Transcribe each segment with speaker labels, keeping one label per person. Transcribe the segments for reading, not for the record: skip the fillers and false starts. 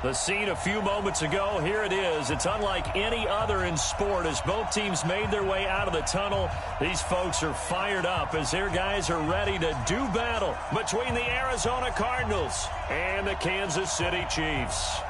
Speaker 1: The scene a few moments ago, here it is. It's unlike any other in sport as both teams made their way out of the tunnel. These folks are fired up as their guys are ready to do battle between the Arizona Cardinals and the Kansas City Chiefs.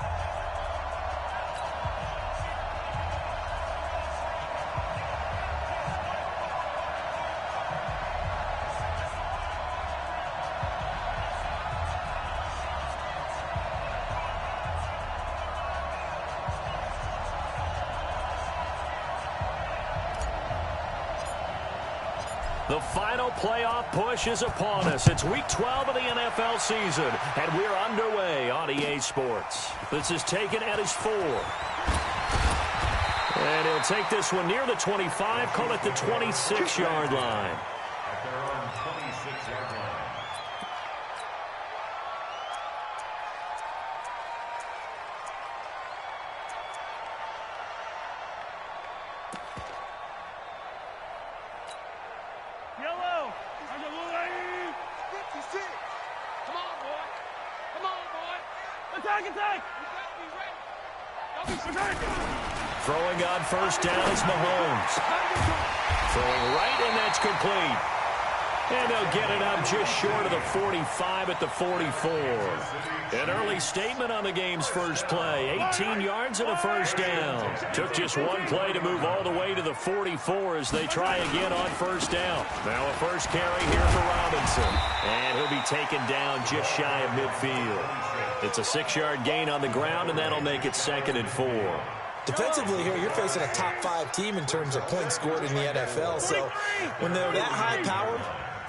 Speaker 1: The final playoff push is upon us. It's Week 12 of the NFL season, and we're underway on EA Sports. This is taken at his 4. And he'll take this one near the 25, call it the 26-yard line.
Speaker 2: At their own 26-yard line.
Speaker 1: Throwing on first down is Mahomes. Throwing right, and that's complete. And they'll get it up just short of the 45 at the 44. An early statement on the game's first play. 18 yards and a first down. Took just one play to move all the way to the 44 as they try again on first down. Now a first carry here for Robinson. And he'll be taken down just shy of midfield. It's a 6-yard gain on the ground, and that'll make it 2nd and 4.
Speaker 3: Defensively here, you're facing a top-5 team in terms of points scored in the NFL. So when they're that high-powered,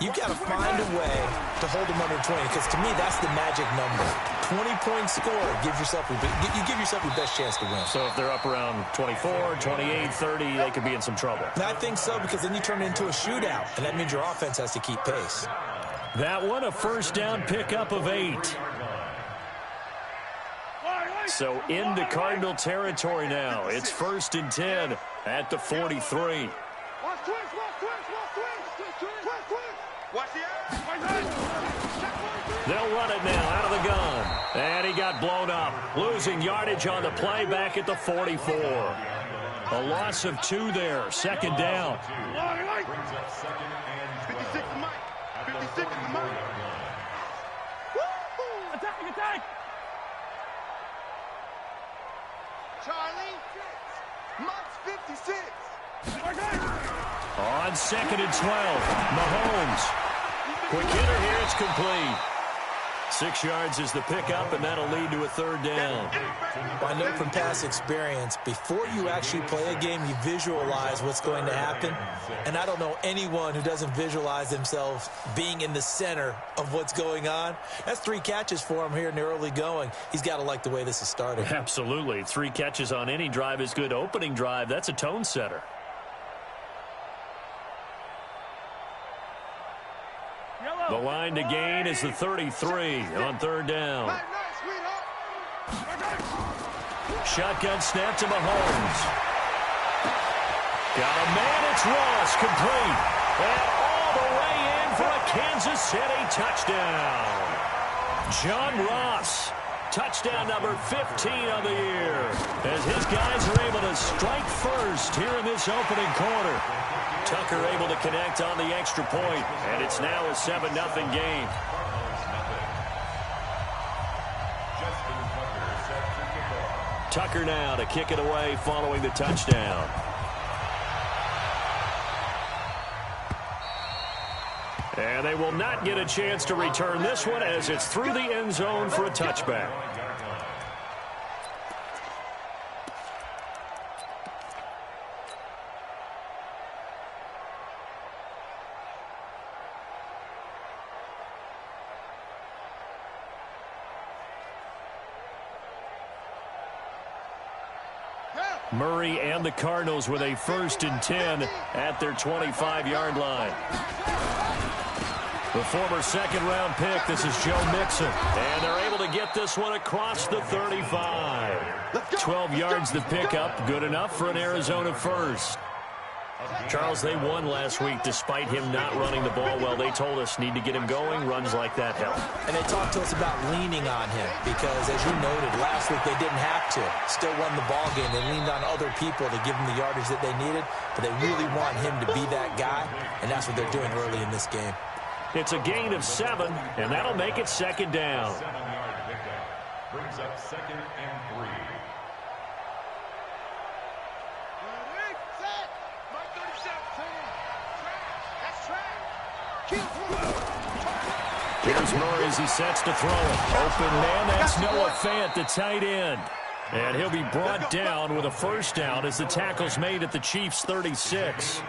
Speaker 3: you got to find a way to hold them under 20, because to me, that's the magic number. 20-point score, give yourself your best chance to win.
Speaker 1: So if they're up around 24, 28, 30, they could be in some trouble.
Speaker 3: And I think so, because then you turn it into a shootout, and that means your offense has to keep pace.
Speaker 1: That one, a first down pickup of 8. So into Cardinal territory now. It's 1st and 10 at the 43. They'll run it now out of the gun. And he got blown up. Losing yardage on the play back at the 44. A loss of 2 there. 2nd down.
Speaker 2: Brings up 2nd and 12. 56 at the mark.
Speaker 4: Attack! Charlie, Mike's 56.
Speaker 1: On 2nd and 12, Mahomes. Quick hitter here, it's complete. 6 yards is the pickup, and that'll lead to a 3rd down.
Speaker 3: I know from past experience, before you actually play a game, you visualize what's going to happen. And I don't know anyone who doesn't visualize themselves being in the center of what's going on. That's 3 catches for him here in the early going. He's got to like the way this is starting.
Speaker 1: Absolutely. 3 catches on any drive is good. Opening drive, that's a tone setter. The line to gain is the 33 on 3rd down. Shotgun snap to Mahomes. Got a man, it's Ross, complete. And all the way in for a Kansas City touchdown. John Ross, touchdown number 15 on the year, as his guys are able to strike first here in this opening quarter. Tucker able to connect on the extra point, and it's now a 7-0 game. Tucker now to kick it away following the touchdown. And they will not get a chance to return this one as it's through the end zone for a touchback. Murray and the Cardinals with a 1st and 10 at their 25-yard line. The former 2nd-round pick, this is Joe Mixon. And they're able to get this one across the 35. 12 yards the pickup, good enough for an Arizona first. Charles, they won last week despite him not running the ball well. They told us need to get him going. Runs like that help.
Speaker 3: And they talked to us about leaning on him because, as you noted, last week they didn't have to. Still won the ball game. They leaned on other people to give them the yardage that they needed, but they really want him to be that guy, and that's what they're doing early in this game.
Speaker 1: It's a gain of 7, and that'll make it second down.
Speaker 2: 7-yard pickup brings up 2nd and 3.
Speaker 1: Here's Murray as he sets to throw it. Open man, that's Noah Fant, the tight end. And he'll be brought down with a first down as the tackle's made at the Chiefs' 36.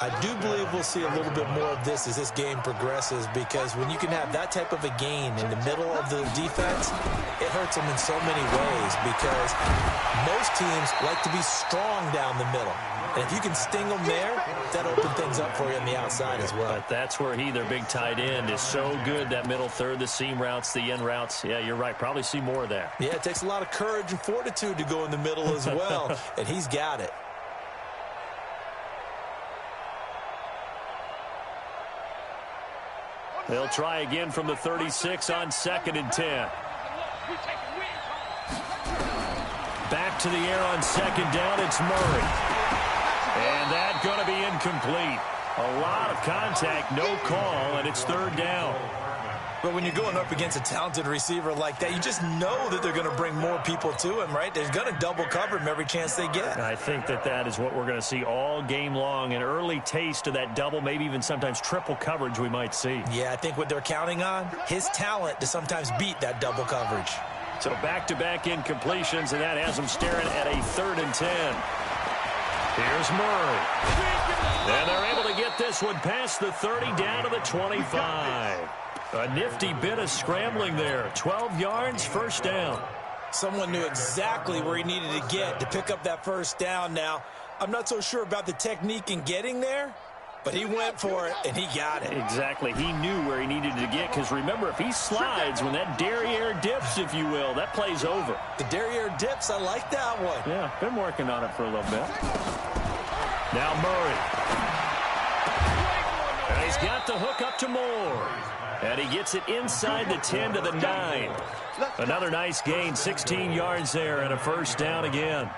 Speaker 3: I do believe we'll see a little bit more of this as this game progresses, because when you can have that type of a gain in the middle of the defense, it hurts them in so many ways, because most teams like to be strong down the middle. And if you can sting them there, that opens things up for you on the outside as well.
Speaker 1: But that's where their big tight end, is so good, that middle third, the seam routes, the end routes. Yeah, you're right. Probably see more of that.
Speaker 3: Yeah, it takes a lot of courage and fortitude to go in the middle as well, and he's got it.
Speaker 1: They'll try again from the 36 on 2nd and 10. Back to the air on 2nd down, it's Murray. And that's going to be incomplete. A lot of contact, no call, and it's 3rd down.
Speaker 3: But when you're going up against a talented receiver like that, you just know that they're going to bring more people to him, right? They're going to double cover him every chance they get.
Speaker 1: I think that is what we're going to see all game long, an early taste of that double, maybe even sometimes triple coverage we might see.
Speaker 3: Yeah, I think what they're counting on, his talent to sometimes beat that double coverage.
Speaker 1: So back-to-back incompletions, and that has them staring at a 3rd and 10. Here's Murray. And they're able to get this one past the 30 down to the 25. A nifty bit of scrambling there. 12 yards, first down.
Speaker 3: Someone knew exactly where he needed to get to pick up that first down. Now, I'm not so sure about the technique in getting there, but he went for it, and he got it.
Speaker 1: Exactly. He knew where he needed to get, because remember, if he slides, when that derriere dips, if you will, that play's over.
Speaker 3: The derriere dips, I like that one.
Speaker 1: Yeah, been working on it for a little bit. Now Murray. And he's got the hook up to Moore. And he gets it inside the 10 to the 9. Another nice gain, 16 yards there, and a first down again.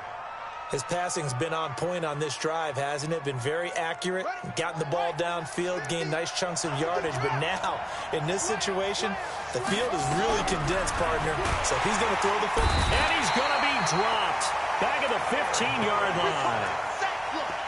Speaker 3: His passing's been on point on this drive, hasn't it? Been very accurate, gotten the ball downfield, gained nice chunks of yardage. But now, in this situation, the field is really condensed, partner. So if he's going to throw the football.
Speaker 1: And he's going to be dropped back at the 15-yard line.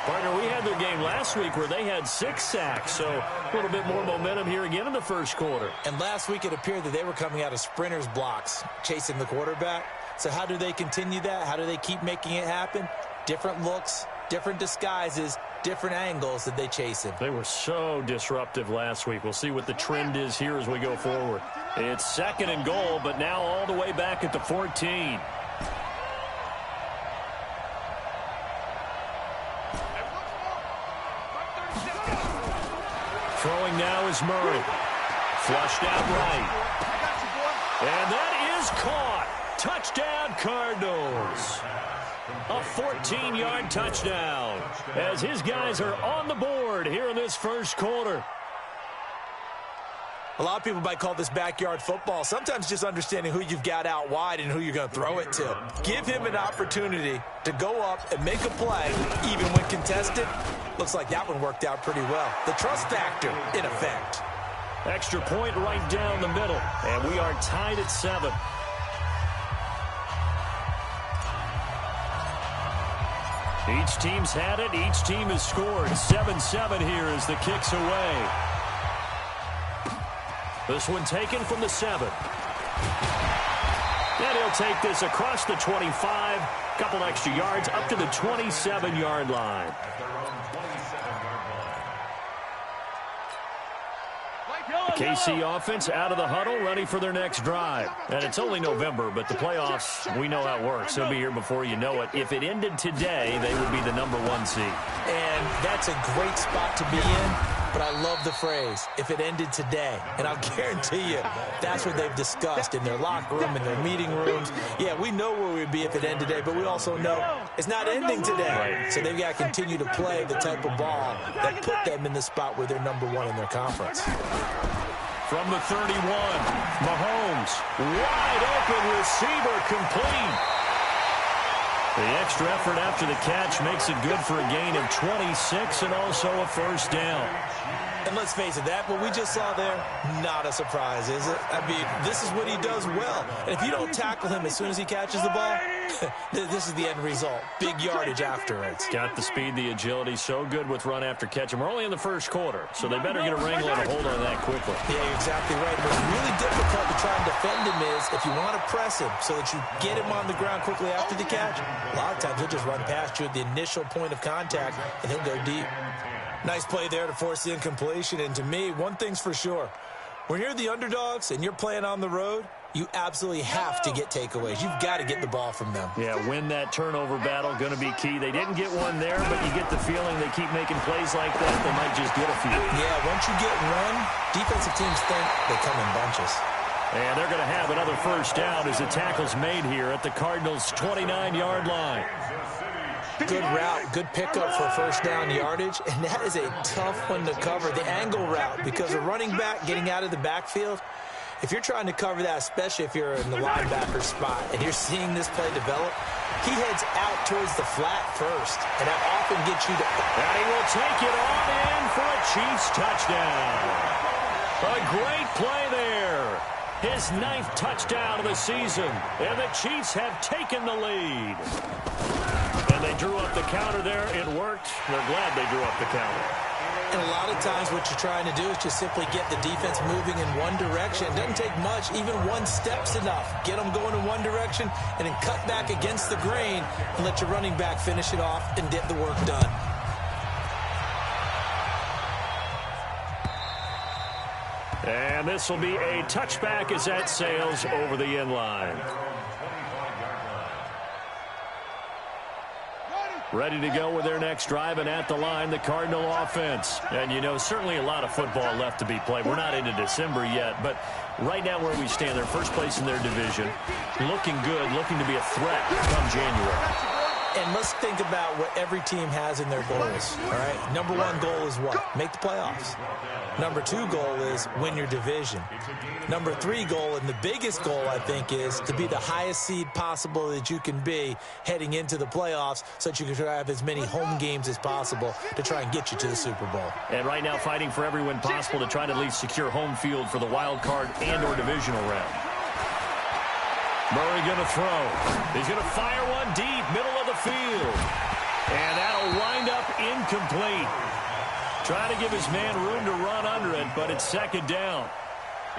Speaker 1: Partner, we had their game last week where they had 6 sacks, so a little bit more momentum here again in the first quarter.
Speaker 3: And last week it appeared that they were coming out of sprinters blocks, chasing the quarterback. So how do they continue that? How do they keep making it happen? Different looks, different disguises, different angles that they chase him.
Speaker 1: They were so disruptive last week. We'll see what the trend is here as we go forward. It's 2nd and goal, but now all the way back at the 14. Throwing now is Murray. Flushed out right. And that is caught. Touchdown, Cardinals. A 14-yard touchdown as his guys are on the board here in this first quarter.
Speaker 3: A lot of people might call this backyard football. Sometimes just understanding who you've got out wide and who you're going to throw it to. Give him an opportunity to go up and make a play, even when contested. Looks like that one worked out pretty well. The trust factor, in effect.
Speaker 1: Extra point right down the middle, and we are tied at 7. Each team's had it. Each team has scored. 7-7 here as the kick's away. This one taken from the 7. And he'll take this across the 25. Couple extra yards up to the 27-yard line. KC offense out of the huddle, ready for their next drive. And it's only November, but the playoffs, we know how it works. They'll be here before you know it. If it ended today, they would be the #1 seed.
Speaker 3: And that's a great spot to be in, but I love the phrase, if it ended today. And I'll guarantee you, that's what they've discussed in their locker room, in their meeting rooms. Yeah, Yeah, we know where we'd be if it ended today, but we also know it's not ending today. Right. So they've got to continue to play the type of ball that put them in the spot where they're #1 in their conference.
Speaker 1: From the 31, Mahomes, wide open receiver, complete. The extra effort after the catch makes it good for a gain of 26 and also a first down.
Speaker 3: And let's face it, what we just saw there, not a surprise, is it? I mean, this is what he does well. And if you don't tackle him as soon as he catches the ball, this is the end result. Big yardage afterwards.
Speaker 1: Got the speed, the agility, so good with run after catch. And we're only in the first quarter, so they better get a wrangle and a hold on that quickly.
Speaker 3: Yeah, you're exactly right. What's really difficult to try and defend him is if you want to press him so that you get him on the ground quickly after the catch, a lot of times he'll just run past you at the initial point of contact, and he'll go deep. Nice play there to force the incompletion. And to me, one thing's for sure. When you're the underdogs and you're playing on the road, you absolutely have to get takeaways. You've got to get the ball from them.
Speaker 1: Yeah, win that turnover battle, going to be key. They didn't get one there, but you get the feeling they keep making plays like that, they might just get a few.
Speaker 3: Yeah, once you get one, defensive teams think they come in bunches.
Speaker 1: And they're going to have another first down as the tackle's made here at the Cardinals' 29-yard line.
Speaker 3: Good route, good pickup for first down yardage, and that is a tough one to cover, the angle route, because a running back getting out of the backfield, if you're trying to cover that, especially if you're in the linebacker spot and you're seeing this play develop, he heads out towards the flat first, and that often gets you to...
Speaker 1: And he will take it on in for a Chiefs touchdown. A great play there. His 9th touchdown of the season, and the Chiefs have taken the lead. And they drew up the counter there. It worked. They're glad they drew up the counter.
Speaker 3: And a lot of times what you're trying to do is just simply get the defense moving in one direction. It doesn't take much. Even one step's enough. Get them going in one direction and then cut back against the grain and let your running back finish it off and get the work done.
Speaker 1: And this will be a touchback as that sails over the end line. Ready to go with their next drive, and at the line, the Cardinal offense. And, you know, certainly a lot of football left to be played. We're not into December yet, but right now where we stand, they're first place in their division, looking good, looking to be a threat come January.
Speaker 3: And let's think about what every team has in their goals, all right? #1 goal is what? Make the playoffs. #2 goal is win your division. #3 goal, and the biggest goal, I think, is to be the highest seed possible that you can be heading into the playoffs so that you can try to have as many home games as possible to try and get you to the Super Bowl.
Speaker 1: And right now fighting for every win possible to try to at least secure home field for the wild card and or divisional round. Murray going to throw. He's going to fire one deep, middle of the field. And that'll wind up incomplete. Trying to give his man room to run under it, but it's second down.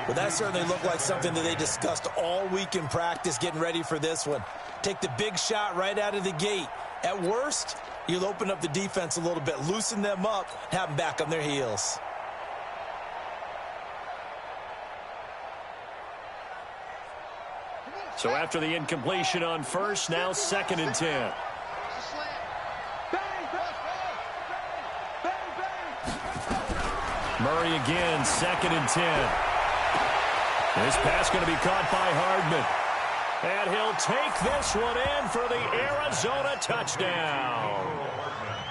Speaker 3: Well, that certainly looked like something that they discussed all week in practice getting ready for this one. Take the big shot right out of the gate. At worst, you'll open up the defense a little bit, loosen them up, have them back on their heels.
Speaker 1: So after the incompletion on first, now 2nd and 10. Murray again, 2nd and 10. This pass going to be caught by Hardman. And he'll take this one in for the Arizona touchdown.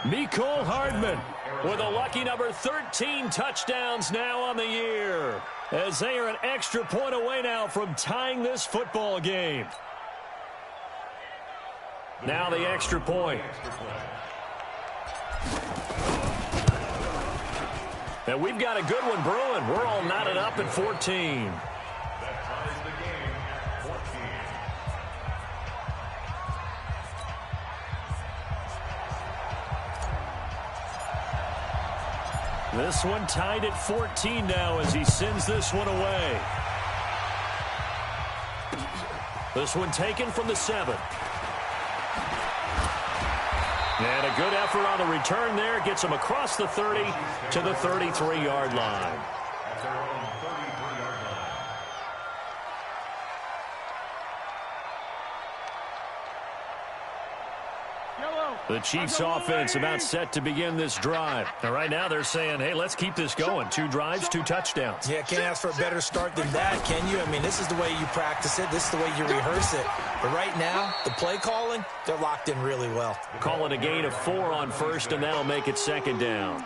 Speaker 1: Mecole Hardman with a lucky number 13 touchdowns now on the year, as they are an extra point away now from tying this football game. Now the extra point. And we've got a good one brewing. We're all knotted up at 14. This one tied at 14 now as he sends this one away. This one taken from the 7. And a good effort on the return there. Gets him across the 30 to the 33-yard line. The Chiefs offense about set to begin this drive. And right now they're saying, hey, let's keep this going. 2 drives, 2 touchdowns.
Speaker 3: Yeah, can't ask for a better start than that, can you? I mean, this is the way you practice it. This is the way you rehearse it. But right now, the play calling, they're locked in really well.
Speaker 1: Calling a gain of 4 on first, and that'll make it second down.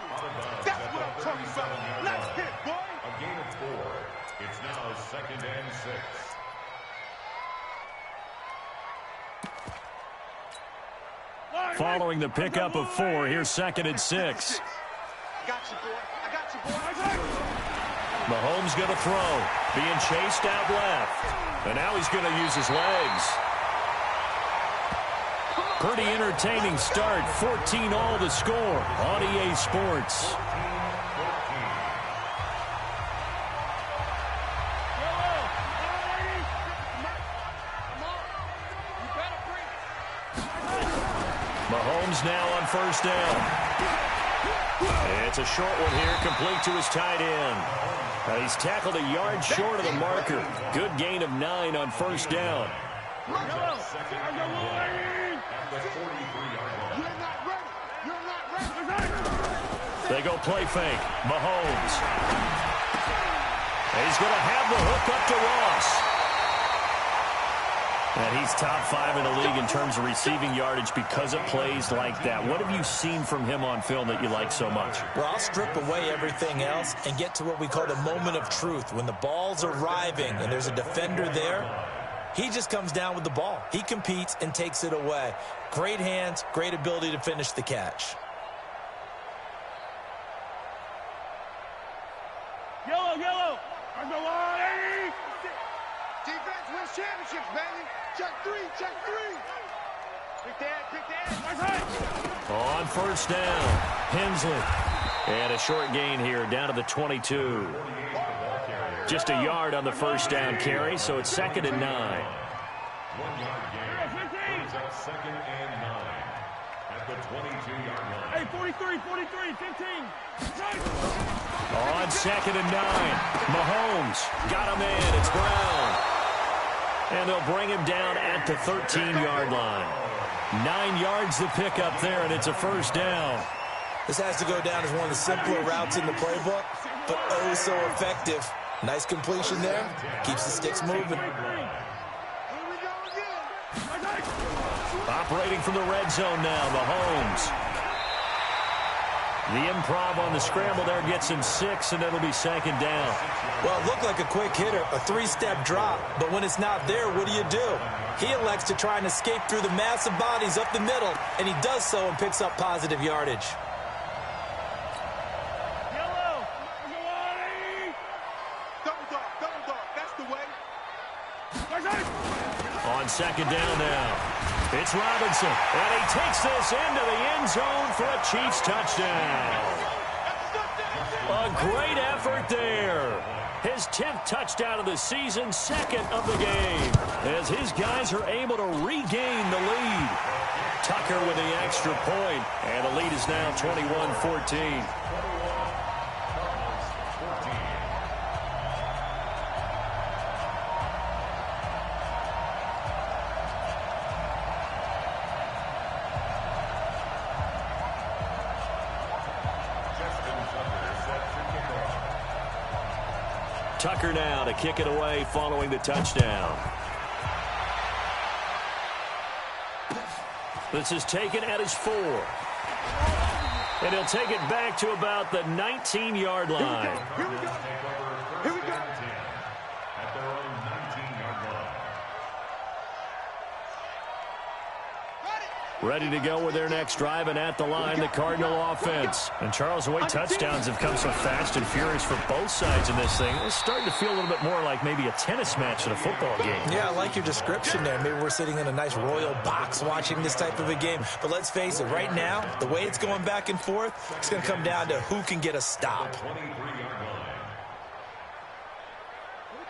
Speaker 4: That's what I'm talking about. Nice hit, boy.
Speaker 2: A gain of 4. It's now 2nd and 6.
Speaker 1: Following the pickup of 4, here's 2nd and 6.
Speaker 4: I got you, boy. I got you, boy.
Speaker 1: Mahomes going to throw. Being chased out left. And now he's going to use his legs. Pretty entertaining start. 14 all the score on EA Sports. Mahomes now on first down. It's a short one here, complete to his tight end. He's tackled a yard short of the marker. Good gain of 9 on first down. They go play fake. Mahomes. He's going to have the hook up to Ross. And he's top 5 in the league in terms of receiving yardage because of plays like that. What have you seen from him on film that you like so much?
Speaker 3: Well, I'll strip away everything else and get to what we call the moment of truth. When the ball's arriving and there's a defender there, he just comes down with the ball. He competes and takes it away. Great hands, great ability to finish the catch.
Speaker 4: Yellow, yellow. Underline. Defense wins championships, baby. Check 3, check 3. Pick that.
Speaker 1: On first down, Hensley. And a short gain here, down to the 22. Just a yard on the first down carry, so it's 2nd and 9.
Speaker 2: 1 yard gain. Brings up 2nd and 9 at the 22-yard line.
Speaker 4: Hey, 43, 15.
Speaker 1: On 2nd and 9, Mahomes got him in. It's Brown. And they'll bring him down at the 13-yard line. 9 yards to pick up there, and it's a first down.
Speaker 3: This has to go down as one of the simpler routes in the playbook, but oh so effective. Nice completion there. Keeps the sticks moving.
Speaker 1: Operating from the red zone now, Mahomes. The improv on the scramble there gets him 6, and it'll be 2nd down.
Speaker 3: Well, it looked like a quick hitter, a 3-step drop, but when it's not there, what do? He elects to try and escape through the massive bodies up the middle, and he does so and picks up positive yardage.
Speaker 4: Yellow. Double dog. That's the way.
Speaker 1: On 2nd down now. It's Robinson, and he takes this into the end zone for a Chiefs touchdown. A great effort there. His 10th touchdown of the season, 2nd of the game, as his guys are able to regain the lead. Tucker with the extra point, and the lead is now 21-14. Tucker now to kick it away following the touchdown. This is taken at his 4. And he'll take it back to about the 19-yard line.
Speaker 4: Here we go.
Speaker 2: At their own 19-yard line.
Speaker 1: Ready to go with their next drive, and at the line, the Cardinal offense. And Charles, the way touchdowns have come so fast and furious for both sides in this thing, it's starting to feel a little bit more like maybe a tennis match than a football game.
Speaker 3: Yeah, I like your description there. Maybe we're sitting in a nice royal box watching this type of a game. But let's face it, right now, the way it's going back and forth, it's going to come down to who can get a stop.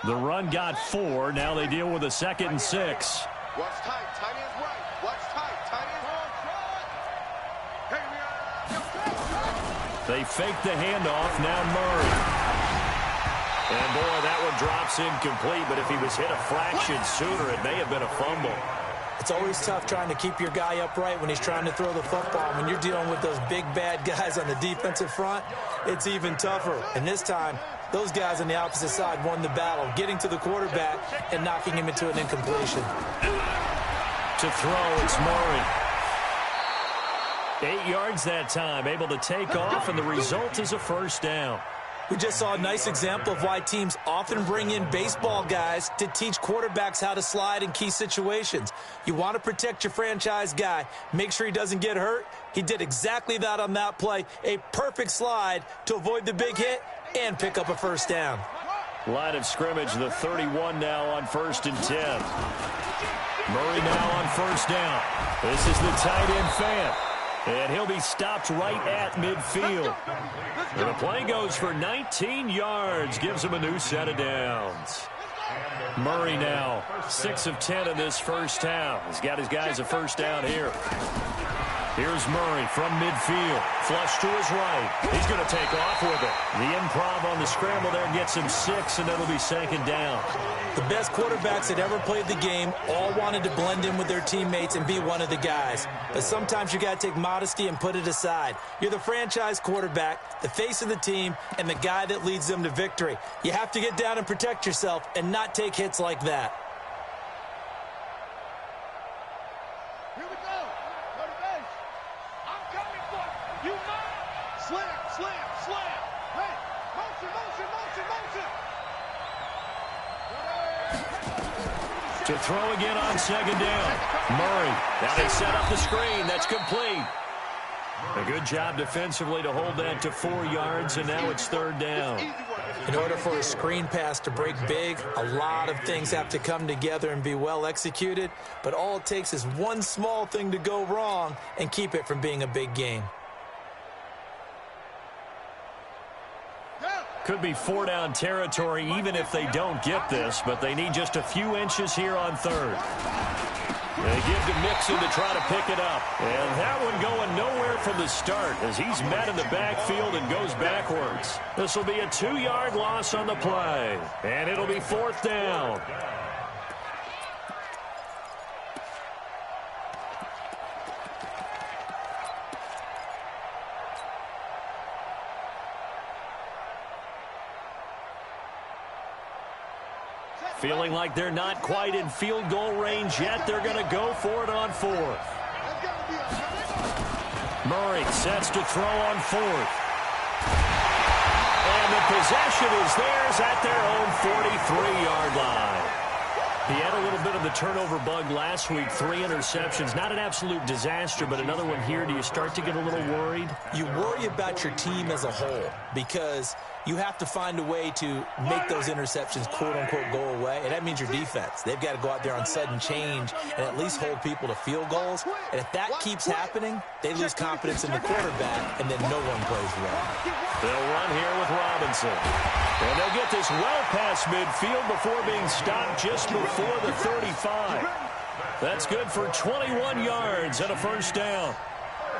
Speaker 1: The run got 4. Now they deal with a 2nd and 6.
Speaker 4: Watch tight. Tight ends right. Watch tight. Tight ends
Speaker 1: They fake the handoff. Now Murray. And, boy, that one drops incomplete. But if he was hit a fraction sooner, it may have been a fumble.
Speaker 3: It's always tough trying to keep your guy upright when he's trying to throw the football. When you're dealing with those big, bad guys on the defensive front, it's even tougher. And this time, those guys on the opposite side won the battle, getting to the quarterback and knocking him into an incompletion.
Speaker 1: To throw, it's Murray. 8 yards that time, able to take off, and the result is a first down.
Speaker 3: We just saw a nice example of why teams often bring in baseball guys to teach quarterbacks how to slide in key situations. You want to protect your franchise guy. Make sure he doesn't get hurt. He did exactly that on that play. A perfect slide to avoid the big hit and pick up a first down.
Speaker 1: Line of scrimmage, the 31 now on 1st and 10. Murray now on first down. This is the tight end fan. And he'll be stopped right at midfield. And the play goes for 19 yards. Gives him a new set of downs. Murray now, 6 of 10 in this first half. He's got his guys a first down here. Here's Murray from midfield. Flush to his right. He's going to take off with it. The improv on the scramble there gets him 6, and it'll be 2nd down.
Speaker 3: The best quarterbacks that ever played the game all wanted to blend in with their teammates and be one of the guys. But sometimes you got to take modesty and put it aside. You're the franchise quarterback, the face of the team, and the guy that leads them to victory. You have to get down and protect yourself and not take hits like that.
Speaker 4: Here we go. Go to base. I'm coming for you. You mine. Slam, slam, slam. Hey, motion, motion, motion, motion.
Speaker 1: To throw again on 2nd down. Murray. Now they set up the screen. That's complete. A good job defensively to hold that to 4 yards, and now it's 3rd down.
Speaker 3: In order for a screen pass to break big, a lot of things have to come together and be well executed, but all it takes is one small thing to go wrong and keep it from being a big game.
Speaker 1: Could be 4-down territory even if they don't get this, but they need just a few inches here on 3rd. They give to Mixon to try to pick it up. And that one going nowhere from the start as he's met in the backfield and goes backwards. This will be a 2-yard loss on the play. And it'll be 4th down. Feeling like they're not quite in field goal range yet. They're going to go for it on 4th. Murray sets to throw on 4th. And the possession is theirs at their own 43-yard line. He had a little bit of the turnover bug last week, 3 interceptions. Not an absolute disaster, but another one here. Do you start to get a little worried?
Speaker 3: You worry about your team as a whole because you have to find a way to make those interceptions, quote-unquote, go away, and that means your defense. They've got to go out there on sudden change and at least hold people to field goals. And if that keeps happening, they lose confidence in the quarterback, and then no one plays well.
Speaker 1: They'll run here with Robinson. And they'll get this well past midfield before being stopped just before the 35. That's good for 21 yards and a first down.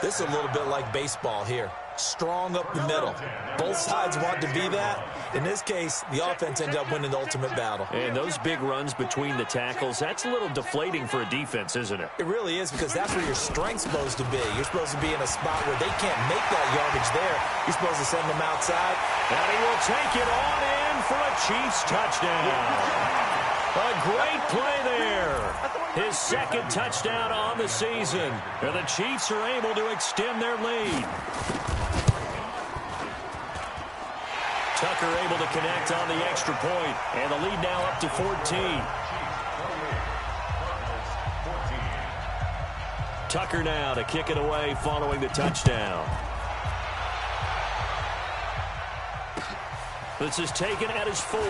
Speaker 3: This is a little bit like baseball here. Strong up the middle. Both sides want to be that. In this case, the offense ended up winning the ultimate battle.
Speaker 1: And those big runs between the tackles, that's a little deflating for a defense, isn't it?
Speaker 3: It really is, because that's where your strength's supposed to be. You're supposed to be in a spot where they can't make that yardage there. You're supposed to send them outside.
Speaker 1: And he will take it on in for a Chiefs touchdown. A great play there. His 2nd touchdown on the season. And the Chiefs are able to extend their lead. Tucker able to connect on the extra point, and the lead now up to 14. Tucker now to kick it away following the touchdown. This is taken at his 4.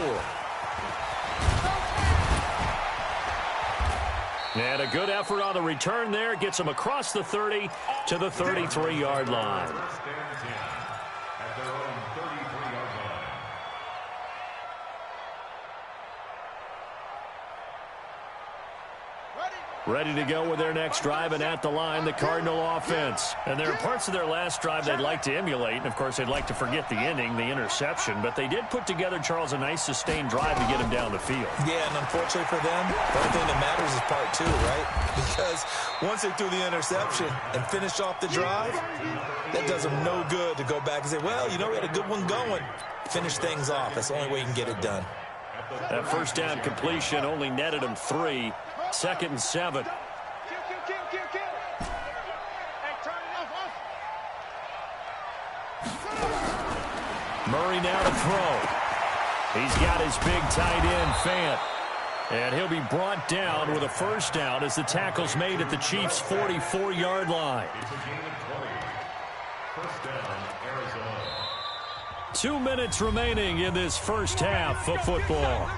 Speaker 1: And a good effort on the return there. Gets him across the 30 to the 33-yard line. Ready to go with their next drive, and at the line, the Cardinal offense. And there are parts of their last drive they'd like to emulate. And, of course, they'd like to forget the ending, the interception. But they did put together, Charles, a nice sustained drive to get him down the field.
Speaker 3: Yeah, and unfortunately for them, the only thing that matters is part two, right? Because once they threw the interception and finished off the drive, that does them no good to go back and say, well, you know, we had a good one going. Finish things off. That's the only way you can get it done.
Speaker 1: That first down completion only netted him 3. 2nd and 7. Murray now to throw. He's got his big tight end, Fant. And he'll be brought down with a first down as the tackle's made at the Chiefs' 44-yard line.
Speaker 2: It's a gain of 20. First down, Arizona.
Speaker 1: 2 minutes remaining in this first half of football.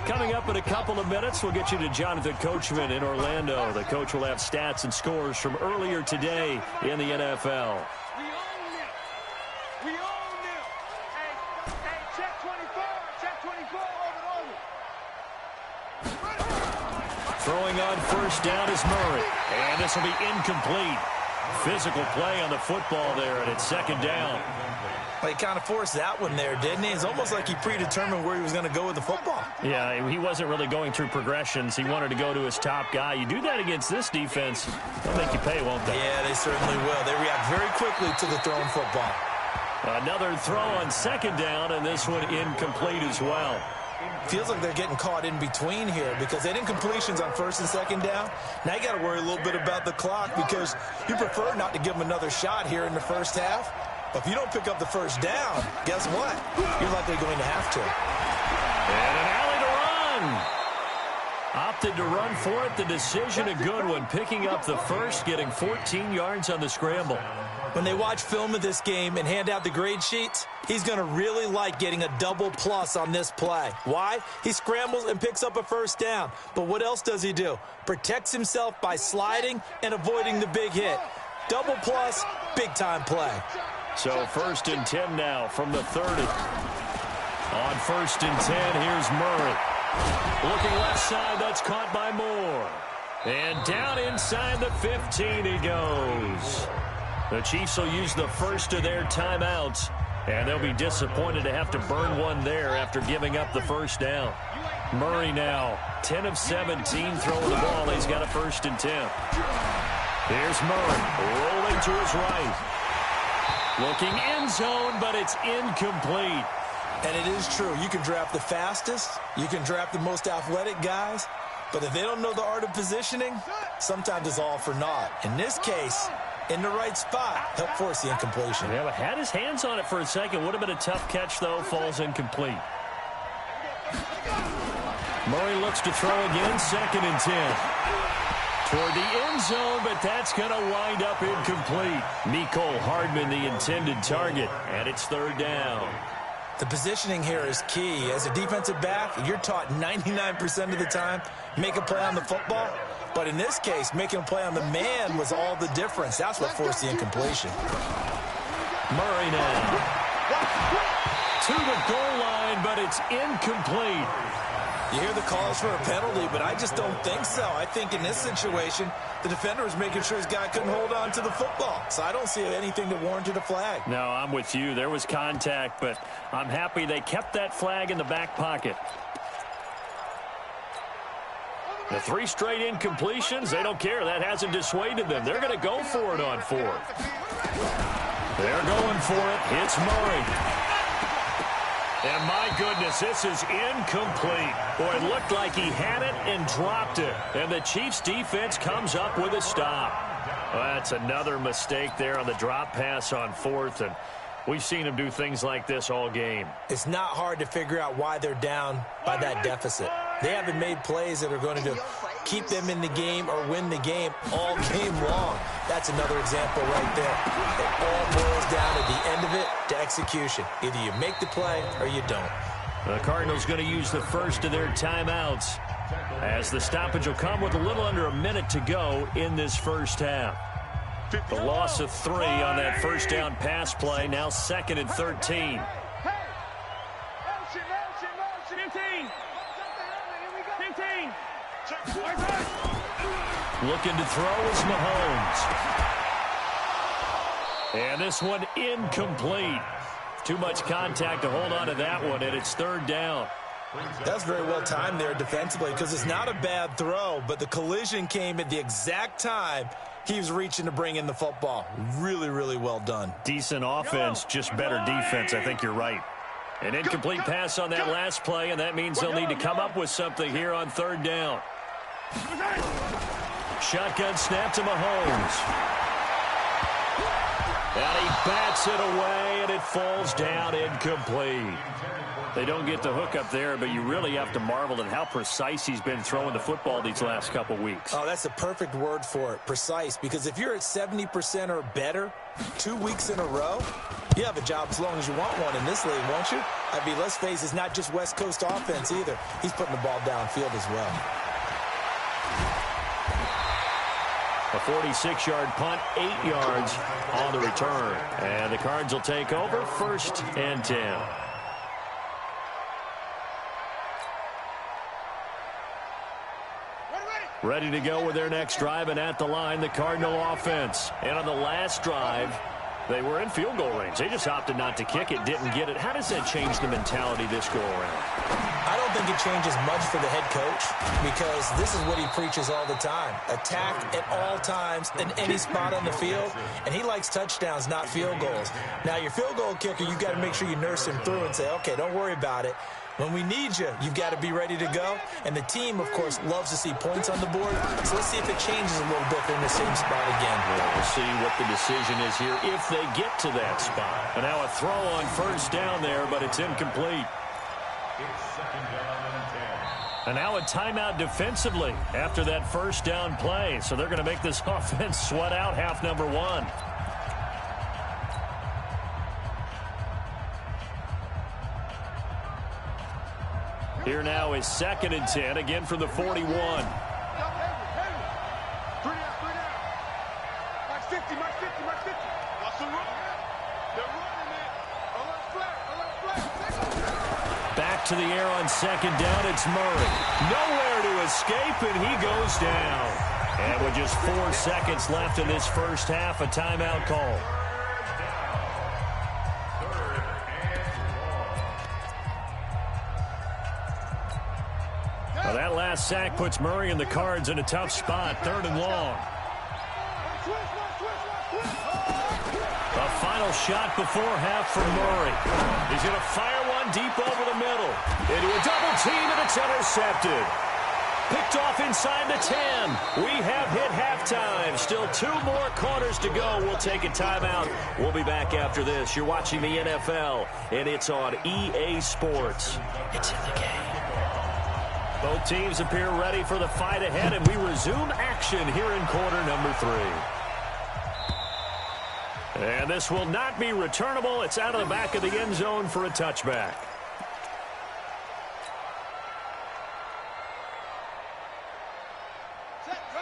Speaker 1: Coming up in a couple of minutes, we'll get you to Jonathan Coachman in Orlando. The coach will have stats and scores from earlier today in the NFL.
Speaker 4: We own them. We own them. Hey, check 24. Check 24 over.
Speaker 1: Throwing on first down is Murray. And this will be incomplete. Physical play on the football there, and it's 2nd down.
Speaker 3: Well, he kind of forced that one there, didn't he? It's almost like he predetermined where he was going to go with the football.
Speaker 1: Yeah, he wasn't really going through progressions. He wanted to go to his top guy. You do that against this defense, they'll make you pay, won't they?
Speaker 3: Yeah, they certainly will. They react very quickly to the thrown football.
Speaker 1: Another throw on 2nd down, and this one incomplete as well.
Speaker 3: Feels like they're getting caught in between here because they didn't incompletions on 1st and 2nd down. Now you got to worry a little bit about the clock because you prefer not to give them another shot here in the first half. But if you don't pick up the first down, guess what? You're likely going to have to.
Speaker 1: And an alley to run. Opted to run for it. The decision a good one. Picking up the first, getting 14 yards on the scramble.
Speaker 3: When they watch film of this game and hand out the grade sheets, he's going to really like getting a double plus on this play. Why? He scrambles and picks up a first down. But what else does he do? Protects himself by sliding and avoiding the big hit. Double plus, big-time play.
Speaker 1: So 1st and 10 now from the 30. On 1st and 10, here's Murray. Looking left side, that's caught by Moore. And down inside the 15 he goes. The Chiefs will use the first of their timeouts, and they'll be disappointed to have to burn one there after giving up the first down. Murray now, 10 of 17 throwing the ball. He's got a 1st and 10. Here's Murray, rolling to his right. Looking end zone, but it's incomplete.
Speaker 3: And it is true. You can draft the fastest. You can draft the most athletic guys. But if they don't know the art of positioning, sometimes it's all for naught. In this case, in the right spot, help force the incompletion.
Speaker 1: Yeah, but had his hands on it for a second. Would have been a tough catch, though. Falls incomplete. Murray looks to throw again. 2nd and 10. Toward the end zone, but that's going to wind up incomplete. Mecole Hardman, the intended target, and it's 3rd down.
Speaker 3: The positioning here is key. As a defensive back, you're taught 99% of the time, make a play on the football. But in this case, making a play on the man was all the difference. That's what forced the incompletion.
Speaker 1: Murray now to the goal line, but it's incomplete.
Speaker 3: You hear the calls for a penalty, but I just don't think so. I think in this situation, the defender was making sure his guy couldn't hold on to the football. So I don't see anything that warranted a flag.
Speaker 1: No, I'm with you. There was contact, but I'm happy they kept that flag in the back pocket. The 3 straight incompletions, they don't care. That hasn't dissuaded them. They're going to go for it on 4th. They're going for it. It's Murray. And my goodness, this is incomplete. Boy, it looked like he had it and dropped it. And the Chiefs defense comes up with a stop. Well, that's another mistake there on the drop pass on 4th. And we've seen him do things like this all game.
Speaker 3: It's not hard to figure out why they're down by that deficit. They haven't made plays that are going to keep them in the game or win the game all game long. That's another example right there. It all boils down at the end of it to execution. Either you make the play or you don't.
Speaker 1: The Cardinals going to use the first of their timeouts as the stoppage will come with a little under a minute to go in this first half. The loss of 3 on that first down pass play, now 2nd and 13. Looking to throw is Mahomes. And this one incomplete. Too much contact to hold on to that one, and it's third down.
Speaker 3: That's very well timed there defensively because it's not a bad throw, but the collision came at the exact time he was reaching to bring in the football. Really, really well done.
Speaker 1: Decent offense, just better defense. I think you're right. An incomplete pass on that last play, and that means they'll need to come up with something here on third down. Shotgun snap to Mahomes. And he bats it away, and it falls down incomplete. They don't get the hook up there, but you really have to marvel at how precise he's been throwing the football these last couple weeks.
Speaker 3: Oh, that's a perfect word for it, precise, because if you're at 70% or better 2 weeks in a row, you have a job as long as you want one in this league, won't you? I mean, let's face it, it's not just West Coast offense either. He's putting the ball downfield as well.
Speaker 1: A 46-yard punt, 8 yards on the return. And the Cards will take over, 1st and 10. Ready to go with their next drive, and at the line, the Cardinal offense. And on the last drive, they were in field goal range. They just opted not to kick it, didn't get it. How does that change the mentality this go around?
Speaker 3: I don't think it changes much for the head coach because this is what he preaches all the time. Attack at all times in any spot on the field, and he likes touchdowns, not field goals. Now, your field goal kicker, you've got to make sure you nurse him through and say, okay, don't worry about it. When we need you, you've got to be ready to go. And the team, of course, loves to see points on the board. So let's see if it changes a little bit. They're in the same spot again.
Speaker 1: Well, we'll see what the decision is here if they get to that spot. And now a throw on first down there, but it's incomplete.
Speaker 2: It's 2nd down and 10.
Speaker 1: And now a timeout defensively after that first down play. So they're going to make this offense sweat out half number 1. Here now is 2nd and 10, again from the 41.
Speaker 4: 3 down. Max 50, Max 50, Max 50. That's the run. They're running it. A left flat.
Speaker 1: Back to the air on 2nd down, it's Murray. Nowhere to escape, and he goes down. And with just 4 seconds left in this first half, a timeout call. Well, that last sack puts Murray and the Cards in a tough spot, 3rd and long. A final shot before half for Murray. He's going to fire one deep over the middle. Into a double team, and it's intercepted. Picked off inside the 10. We have hit halftime. Still 2 more quarters to go. We'll take a timeout. We'll be back after this. You're watching the NFL, and it's on EA Sports. It's in the game. Both teams appear ready for the fight ahead, and we resume action here in quarter number 3. And this will not be returnable. It's out of the back of the end zone for a touchback.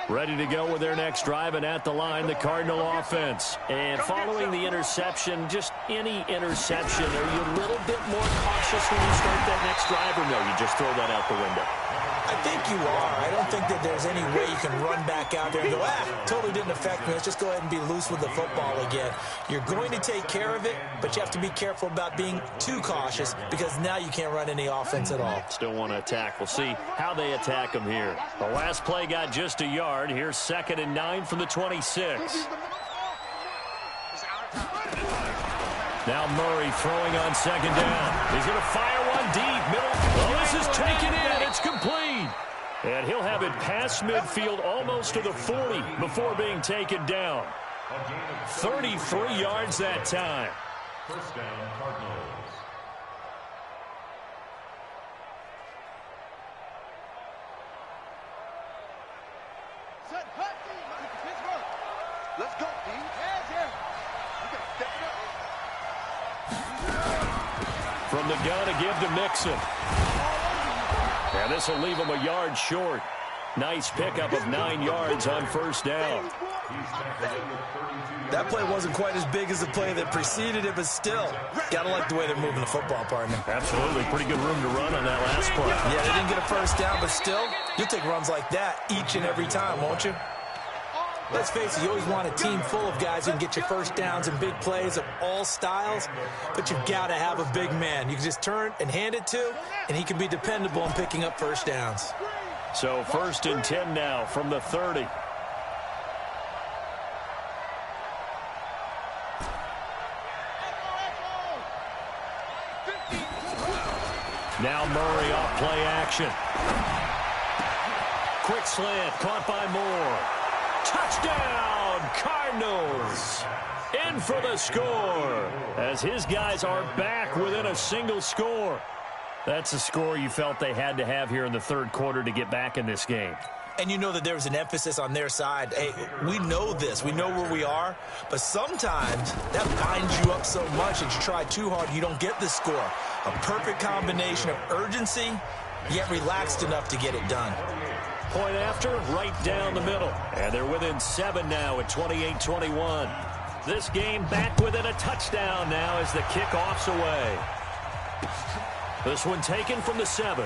Speaker 1: Ready to go with their next drive, and at the line, the Cardinal offense. And following the interception, just any interception, are you a little bit more cautious when you start that next drive, or no, you just throw that out the window?
Speaker 3: I think you are. I don't think that there's any way you can run back out there and go, totally didn't affect me. Let's just go ahead and be loose with the football again. You're going to take care of it, but you have to be careful about being too cautious because now you can't run any offense at all.
Speaker 1: Still want to attack. We'll see how they attack them here. The last play got just a yard. Here's 2nd and 9 from the 26. Now Murray throwing on 2nd down. He's going to fire one deep. Middle. Oh, this is taken in. It's complete. And he'll have it past midfield almost to the 40 before being taken down. 33 yards that time.
Speaker 2: 1st down, Cardinals.
Speaker 4: Set, cut. Pittsburgh. Let's go, team. Hands here. You got to step it up.
Speaker 1: From the gun, a give to Mixon. And this will leave him a yard short. Nice pickup of 9 yards on first down.
Speaker 3: That play wasn't quite as big as the play that preceded it, but still, gotta like the way they're moving the football, partner.
Speaker 1: Absolutely. Pretty good room to run on that last play.
Speaker 3: Yeah, they didn't get a first down, but still, you'll take runs like that each and every time, won't you? Let's face it, you always want a team full of guys who can get you first downs and big plays of all styles, but you've got to have a big man you can just turn and hand it to, and he can be dependable in picking up first downs.
Speaker 1: So 1st and 10 now from the 30. Now Murray off play action. Quick slant, caught by Moore. Touchdown, Cardinals. In for the score as his guys are back within a single score. That's a score you felt they had to have here in the third quarter to get back in this game.
Speaker 3: And you know that there was an emphasis on their side. Hey, we know this. We know where we are. But sometimes that binds you up so much that you try too hard, you don't get the score. A perfect combination of urgency, yet relaxed enough to get it done.
Speaker 1: Point after, right down the middle. And they're within 7 now at 28-21. This game back within a touchdown now as the kickoff's away. This one taken from the 7.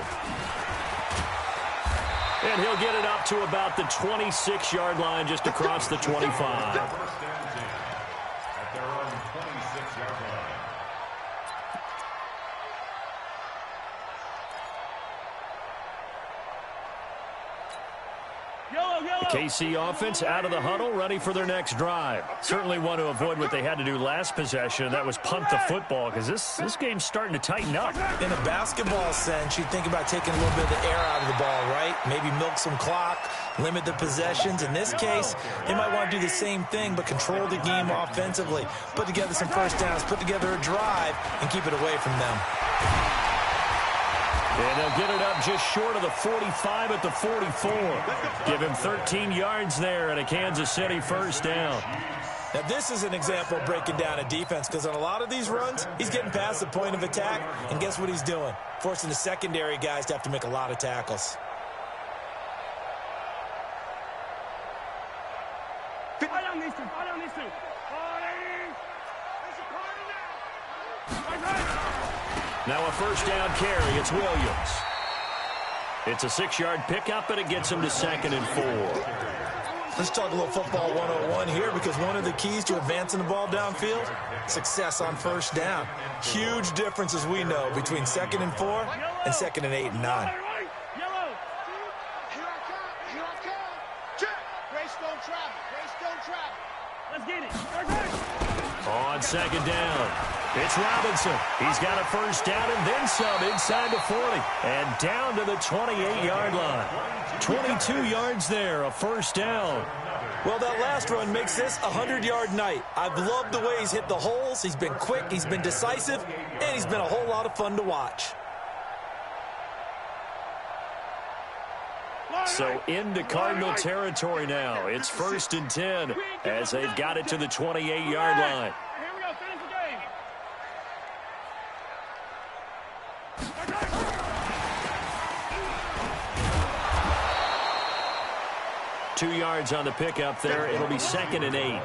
Speaker 1: And he'll get it up to about the 26-yard line just across the 25. The KC offense out of the huddle, ready for their next drive. Certainly want to avoid what they had to do last possession, and that was punt the football, because this game's starting to tighten up.
Speaker 3: In a basketball sense, you think about taking a little bit of the air out of the ball, right? Maybe milk some clock, limit the possessions. In this case, they might want to do the same thing, but control the game offensively. Put together some first downs, put together a drive, and keep it away from them.
Speaker 1: And they'll get it up just short of the 45 at the 44. Give him 13 yards there and a Kansas City first down.
Speaker 3: Now, this is an example of breaking down a defense, because on a lot of these runs, he's getting past the point of attack, and guess what he's doing? Forcing the secondary guys to have to make a lot of tackles.
Speaker 1: Now a first down carry. It's Williams. It's a 6-yard pickup, and it gets him to 2nd and 4.
Speaker 3: Let's talk a little football 101 here, because one of the keys to advancing the ball downfield, success on first down. Huge difference, as we know, between 2nd and 4 and 2nd and 8 and 9.
Speaker 4: Let's get it.
Speaker 1: On 2nd down, it's Robinson. He's got a first down and then some inside the 40. And down to the 28-yard line. 22 yards there, a first down.
Speaker 3: Well, that last run makes this a 100-yard night. I've loved the way he's hit the holes. He's been quick, he's been decisive, and he's been a whole lot of fun to watch.
Speaker 1: So into Cardinal territory now. It's 1st and 10 as they've got it to the 28-yard line.
Speaker 4: Here we go. Finish the game.
Speaker 1: 2 yards on the pickup there. It'll be 2nd and 8.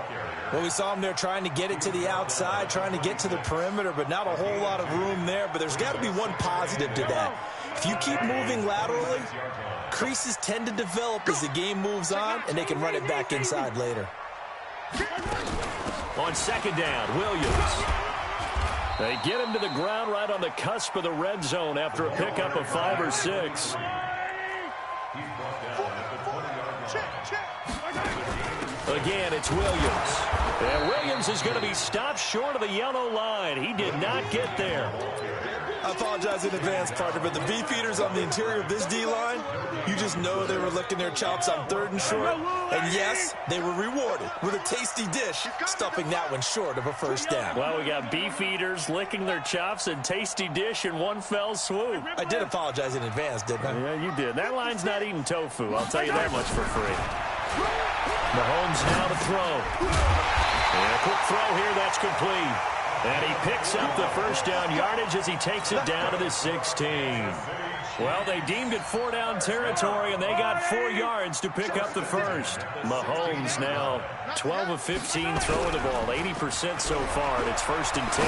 Speaker 3: Well, we saw him there trying to get it to the outside, trying to get to the perimeter, but not a whole lot of room there. But there's got to be one positive to that. If you keep moving laterally, creases tend to develop as the game moves on, and they can run it back inside later.
Speaker 1: On 2nd down, Williams. They get him to the ground right on the cusp of the red zone after a pickup of 5 or 6. Again, it's Williams. And Williams is going to be stopped short of the yellow line. He did not get there.
Speaker 3: I apologize in advance, partner, but the beefeaters on the interior of this D-line, you just know they were licking their chops on 3rd and short. And yes, they were rewarded with a tasty dish, stuffing that one short of a first down.
Speaker 1: Well, we got beefeaters licking their chops and tasty dish in one fell swoop.
Speaker 3: I did apologize in advance, didn't I?
Speaker 1: Yeah, you did. That line's not eating tofu. I'll tell you that much for free. Mahomes now to throw. And a quick throw here, that's complete. And he picks up the first down yardage as he takes it down to the 16. Well, they deemed it 4-down territory, and they got 4 yards to pick up the first. Mahomes now 12 of 15 throwing the ball, 80% so far, and it's 1st and 10.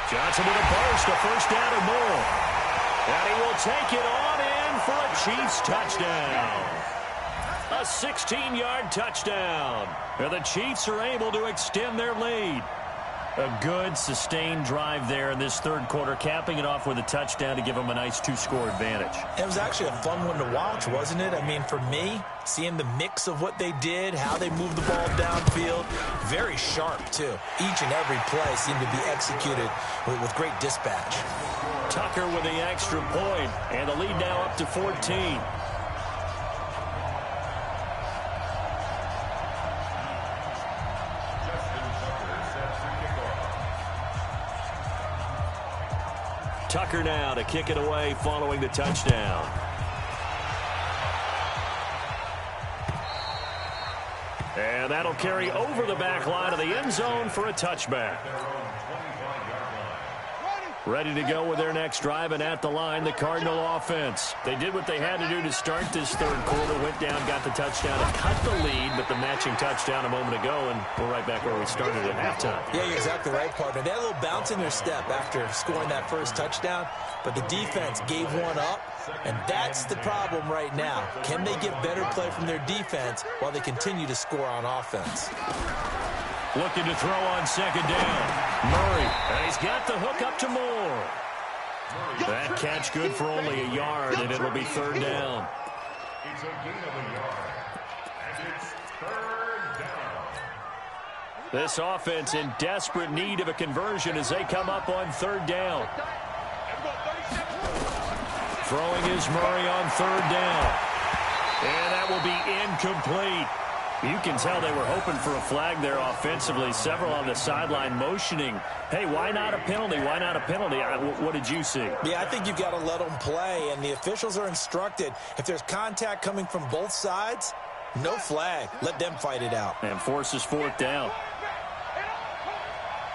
Speaker 1: Johnson with a burst, a first down or more. And he will take it on in for a Chiefs touchdown. A 16-yard touchdown. And the Chiefs are able to extend their lead. A good, sustained drive there in this third quarter, capping it off with a touchdown to give them a nice 2-score advantage.
Speaker 3: It was actually a fun one to watch, wasn't it? I mean, for me, seeing the mix of what they did, how they moved the ball downfield, very sharp, too. Each and every play seemed to be executed with great dispatch.
Speaker 1: Tucker with the extra point, and the lead now up to 14. Tucker now to kick it away following the touchdown. And that'll carry over the back line of the end zone for a touchback. Ready to go with their next drive, and at the line, the Cardinal offense. They did what they had to do to start this third quarter, went down, got the touchdown, and cut the lead, but the matching touchdown a moment ago, and we're right back where we started at halftime.
Speaker 3: Yeah, you're exactly right, partner. They had a little bounce in their step after scoring that first touchdown, but the defense gave one up, and that's the problem right now. Can they get better play from their defense while they continue to score on offense?
Speaker 1: Looking to throw on second down. Murray, and he's got the hook up to Moore. That catch good for only a yard, and it'll be third down.
Speaker 2: It's a gain of a yard, and it's third down.
Speaker 1: This offense in desperate need of a conversion as they come up on third down. Throwing is Murray on third down. And that will be incomplete. You can tell they were hoping for a flag there offensively. Several on the sideline motioning, hey, why not a penalty? Why not a penalty? What did you see?
Speaker 3: Yeah, I think you've got to let them play, and the officials are instructed, if there's contact coming from both sides, no flag. Let them fight it out.
Speaker 1: And forces fourth down.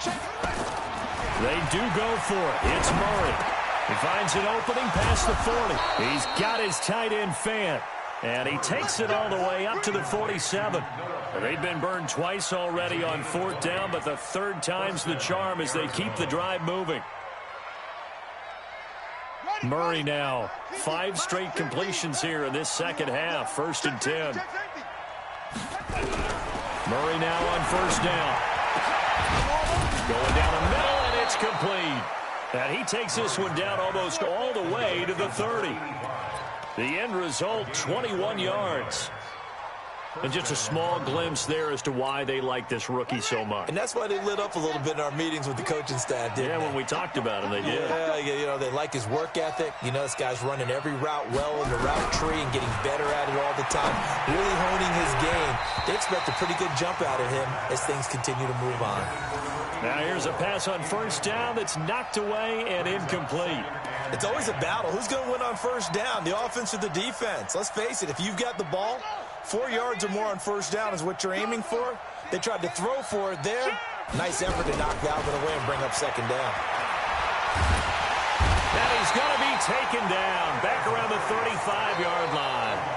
Speaker 1: They do go for it. It's Murray. He finds an opening past the 40. He's got his tight end Fant. And he takes it all the way up to the 47. They've been burned twice already on fourth down, but the third time's the charm as they keep the drive moving. Murray now, 5 straight completions here in this second half, 1st and 10. Murray now on first down. Going down the middle, and it's complete. And he takes this one down almost all the way to the 30. The end result, 21 yards. And just a small glimpse there as to why they like this rookie so much.
Speaker 3: And that's why they lit up a little bit in our meetings with the coaching staff, didn't they?
Speaker 1: When we talked about him, they did.
Speaker 3: Yeah, you know, they like his work ethic. You know, this guy's running every route well in the route tree and getting better at it all the time, really honing his game. They expect a pretty good jump out of him as things continue to move on.
Speaker 1: Now here's a pass on first down that's knocked away and incomplete.
Speaker 3: It's always a battle. Who's going to win on first down, the offense or the defense? Let's face it, if you've got the ball, 4 yards or more on first down is what you're aiming for. They tried to throw for it there. Nice effort to knock Galvin away and bring up second down.
Speaker 1: And he's going to be taken down back around the 35-yard line.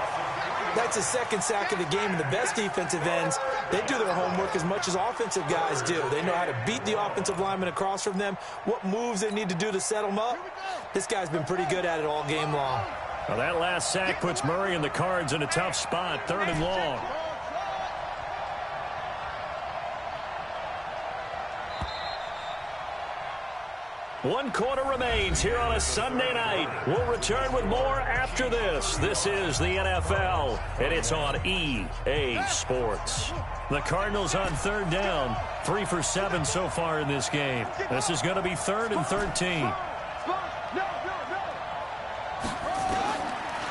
Speaker 3: That's his second sack of the game, and the best defensive ends, they do their homework as much as offensive guys do. They know how to beat the offensive lineman across from them, what moves they need to do to set them up. This guy's been pretty good at it all game long.
Speaker 1: Well, that last sack puts Murray and the Cards in a tough spot, 3rd and long. One quarter remains here on a Sunday night. We'll return with more after this. This is the NFL, and it's on EA Sports. The Cardinals on third down, 3 for 7 so far in this game. This is going to be 3rd and 13.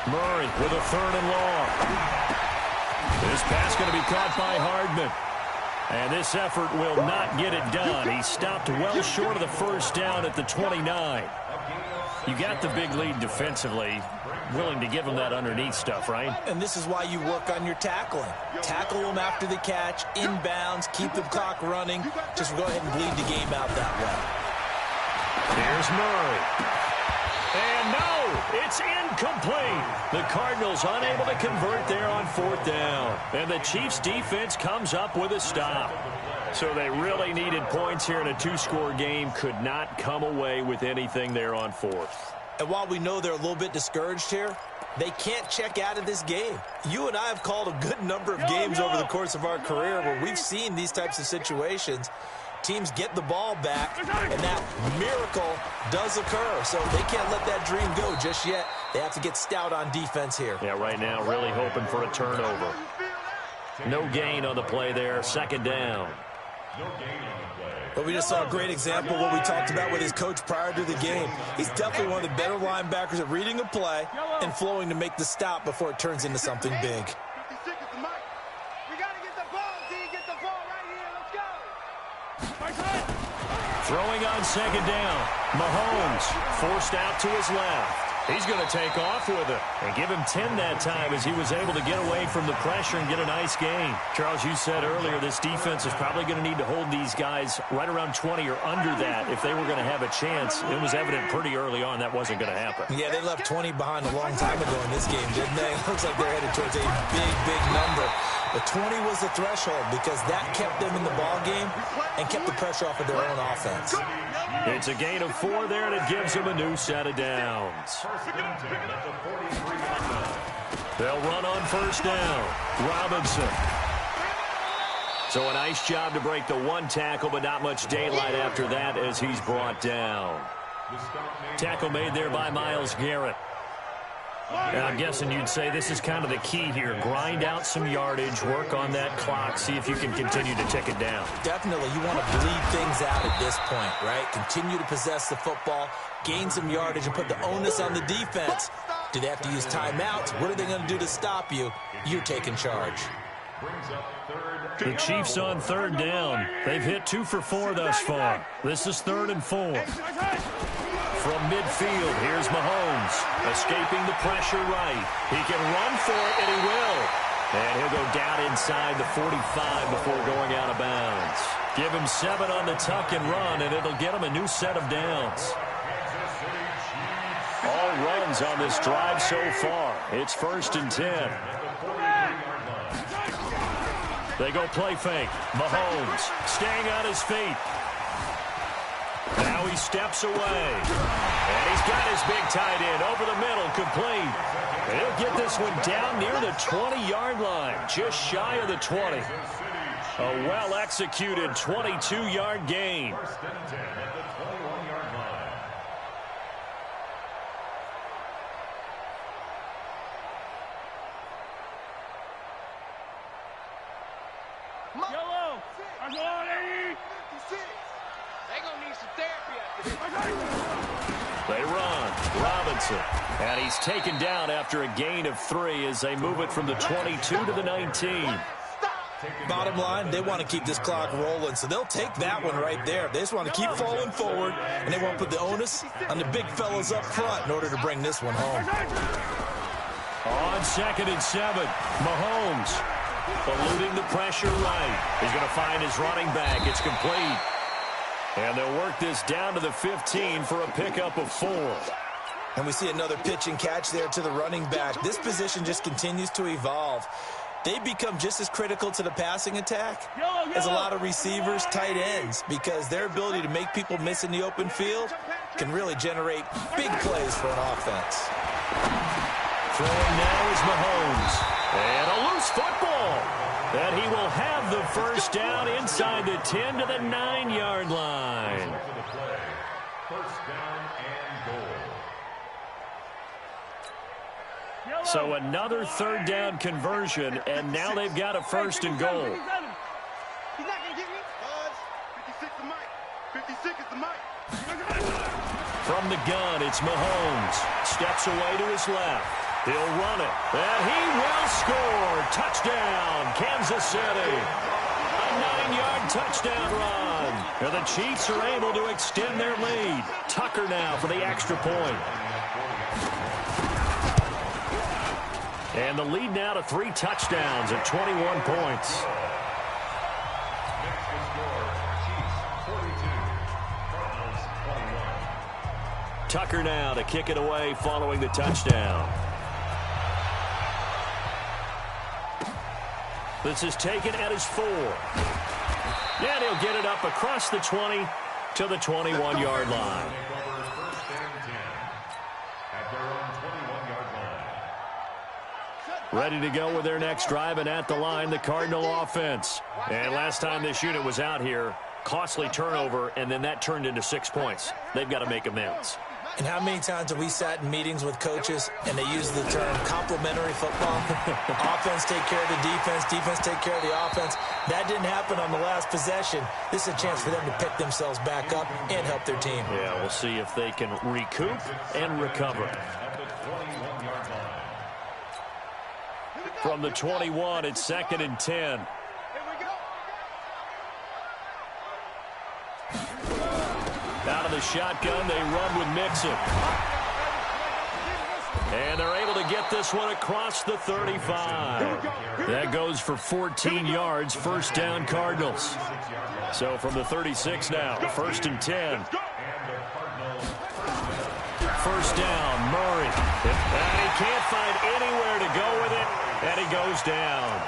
Speaker 1: Murray with a 3rd and long. This pass going to be caught by Hardman. And this effort will not get it done. He stopped well short of the first down at the 29. You got the big lead defensively, willing to give them that underneath stuff, right?
Speaker 3: And this is why you work on your tackling. Tackle them after the catch, inbounds, keep the clock running. Just go ahead and bleed the game out that way.
Speaker 1: Here's Murray. And no, it's incomplete. The Cardinals unable to convert there on 4th down. And the Chiefs defense comes up with a stop. So they really needed points here in a 2-score game. Could not come away with anything there on 4th.
Speaker 3: And while we know they're a little bit discouraged here, they can't check out of this game. You and I have called a good number of games over the course of our career where we've seen these types of situations. Teams get the ball back, and that miracle does occur. So they can't let that dream go just yet. They have to get stout on defense here.
Speaker 1: Yeah, right now really hoping for a turnover. No gain on the play there. 2nd down.
Speaker 3: But we just saw a great example of what we talked about with his coach prior to the game. He's definitely one of the better linebackers at reading a play and flowing to make the stop before it turns into something big.
Speaker 1: Throwing on 2nd down. Mahomes forced out to his left. He's going to take off with it and give him 10 that time as he was able to get away from the pressure and get a nice gain. Charles, you said earlier this defense is probably going to need to hold these guys right around 20 or under that if they were going to have a chance. It was evident pretty early on that wasn't going to happen.
Speaker 3: Yeah, they left 20 behind a long time ago in this game, didn't they? Looks like they're headed towards a big, big number. But 20 was the threshold because that kept them in the ball game and kept the pressure off of their own offense.
Speaker 1: It's a gain of 4 there, and it gives them a new set of downs. They'll run on 1st down. Robinson. So a nice job to break the 1 tackle, but not much daylight after that as he's brought down. Tackle made there by Myles Garrett. And I'm guessing you'd say this is kind of the key here. Grind out some yardage, work on that clock, see if you can continue to tick it down.
Speaker 3: Definitely. You want to bleed things out at this point, right? Continue to possess the football, gain some yardage, and put the onus on the defense. Do they have to use timeouts? What are they going to do to stop you? You're taking charge.
Speaker 1: The Chiefs on 3rd down. They've hit 2 for 4 thus far. This is 3rd and 4. From midfield, here's Mahomes, escaping the pressure right. He can run for it, and he will. And he'll go down inside the 45 before going out of bounds. Give him 7 on the tuck and run, and it'll get him a new set of downs. All runs on this drive so far. It's 1st and 10. They go play fake. Mahomes staying on his feet. Now he steps away. And he's got his big tight end over the middle, complete. And he'll get this one down near the 20-yard line, just shy of the 20. A well-executed 22-yard gain.
Speaker 4: Yellow! I'm going 56! They're going to need some therapy after this.
Speaker 1: They run. Robinson. And he's taken down after a gain of 3 as they move it from the 22 to the 19.
Speaker 3: Bottom line, they want to keep this clock rolling, so they'll take that one right there. They just want to keep falling forward, and they want to put the onus on the big fellas up front in order to bring this one home.
Speaker 1: On 2nd and 7, Mahomes eluding the pressure right. He's going to find his running back. It's complete. And they'll work this down to the 15 for a pickup of 4.
Speaker 3: And we see another pitch and catch there to the running back. This position just continues to evolve. They become just as critical to the passing attack as a lot of receivers, tight ends, because their ability to make people miss in the open field can really generate big plays for an offense.
Speaker 1: Throwing now is Mahomes. And a loose football. And he will have the 1st down inside the 10 to the 9-yard line. So another 3rd down conversion, and now they've got a 1st and goal.
Speaker 4: He's not going to get me. 56 is Mike. 56 is the Mike.
Speaker 1: From the gun, it's Mahomes. Steps away to his left. He'll run it, and he will score. Touchdown, Kansas City. A 21-yard touchdown run. And the Chiefs are able to extend their lead. Tucker now for the extra point. And the lead now to 3 touchdowns at 21 points.
Speaker 2: Next to score, Chiefs 42, Cardinals 21.
Speaker 1: Tucker now to kick it away following the touchdown. This is taken at his 4. And he'll get it up across the 20 to the 21-yard line.
Speaker 2: First and 10 at their own 21-yard line.
Speaker 1: Ready to go with their next drive, and at the line, the Cardinal offense. And last time this unit was out here, costly turnover, and then that turned into 6 points. They've got to make amends.
Speaker 3: And how many times have we sat in meetings with coaches and they use the term complementary football? Offense take care of the defense, defense take care of the offense. That didn't happen on the last possession. This is a chance for them to pick themselves back up and help their team.
Speaker 1: Yeah, we'll see if they can recoup and recover. From the 21, it's 2nd and 10. Out of the shotgun, they run with Mixon. And they're able to get this one across the 35. That goes for 14 yards, first down Cardinals. So from the 36 now, 1st and 10. First down, Murray. And he can't find anywhere to go with it, and he goes down.